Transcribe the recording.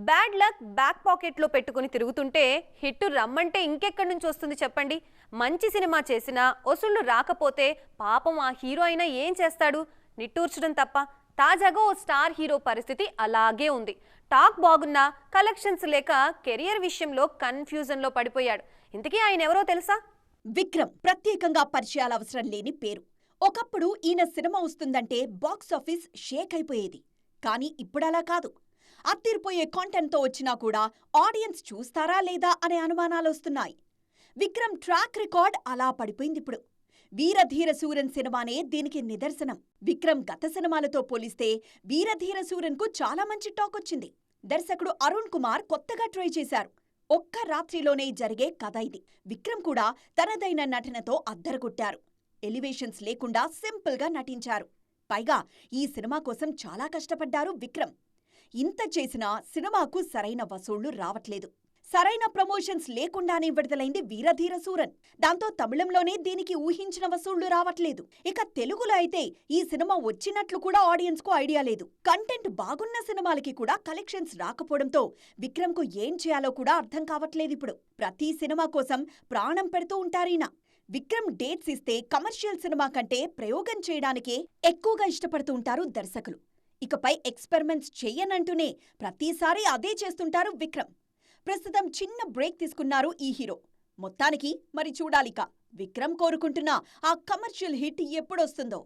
Bad luck back పాకెట్లో పెట్టుకుని తిరుగుతుంటే హిట్ రమ్మంటే ఇంకెక్కడి నుంచి వస్తుంది చెప్పండి. మంచి సినిమా చేసినా వసూళ్లు రాకపోతే పాపం ఆ హీరో అయినా ఏం చేస్తాడు? నిట్టూర్చడం తప్ప. తాజాగా ఓ స్టార్ హీరో పరిస్థితి అలాగే ఉంది. టాక్ బాగున్నా కలెక్షన్స్ లేక కెరియర్ విషయంలో కన్ఫ్యూజన్లో పడిపోయాడు. ఇంతకీ ఆయన ఎవరో తెలుసా? విక్రమ్ ప్రత్యేకంగా పరిచయాల అవసరం లేని పేరు. ఒకప్పుడు ఈయన సినిమా వస్తుందంటే బాక్సాఫీస్ షేక్ అయిపోయేది. కానీ ఇప్పుడలా కాదు. అత్తిరిపోయే కాంటెంట్తో వచ్చినా కూడా ఆడియన్స్ చూస్తారా లేదా అనే అనుమానాలొస్తున్నాయి. విక్రమ్ ట్రాక్ రికార్డ్ అలా పడిపోయిందిప్పుడు. వీరధీర సూరన్ సినిమానే దీనికి నిదర్శనం. విక్రమ్ గత సినిమాలతో పోలిస్తే వీరధీర సూరన్కు చాలా మంచి టాక్ వచ్చింది. దర్శకుడు అరుణ్ కుమార్ కొత్తగా ట్రై చేశారు. ఒక్క రాత్రిలోనే జరిగే కథ ఇది. విక్రమ్ కూడా తనదైన నటనతో అద్దరగొట్టారు. ఎలివేషన్స్ లేకుండా సింపుల్గా నటించారు. పైగా ఈ సినిమా కోసం చాలా కష్టపడ్డారు విక్రమ్. ఇంత చేసినా సినిమాకు సరైన వసూళ్లు రావట్లేదు. సరైన ప్రమోషన్స్ లేకుండానే విడుదలైంది వీరధీర సూరన్. దాంతో తమిళంలోనే దీనికి ఊహించిన వసూళ్లు రావట్లేదు. ఇక తెలుగులో అయితే ఈ సినిమా వచ్చినట్లు కూడా ఆడియన్స్ కు ఐడియా లేదు. కంటెంట్ బాగున్న సినిమాలకి కూడా కలెక్షన్స్ రాకపోవడంతో విక్రమ్ కు ఏం చేయాలో కూడా అర్థం కావట్లేదిప్పుడు. ప్రతి సినిమా కోసం ప్రాణం పెడుతూ ఉంటారీయన. విక్రమ్ డేట్స్ ఇస్తే కమర్షియల్ సినిమా కంటే ప్రయోగం చేయడానికే ఎక్కువగా ఇష్టపడుతూ ఉంటారు దర్శకులు. ఇకపై ఎక్స్పెరిమెంట్స్ చెయ్యనంటూనే ప్రతిసారి అదే చేస్తుంటారు విక్రమ్. ప్రస్తుతం చిన్న బ్రేక్ తీసుకున్నారు ఈ హీరో. మొత్తానికి మరి చూడాలిక విక్రమ్ కోరుకుంటున్న ఆ కమర్షియల్ హిట్ ఎప్పుడొస్తుందో.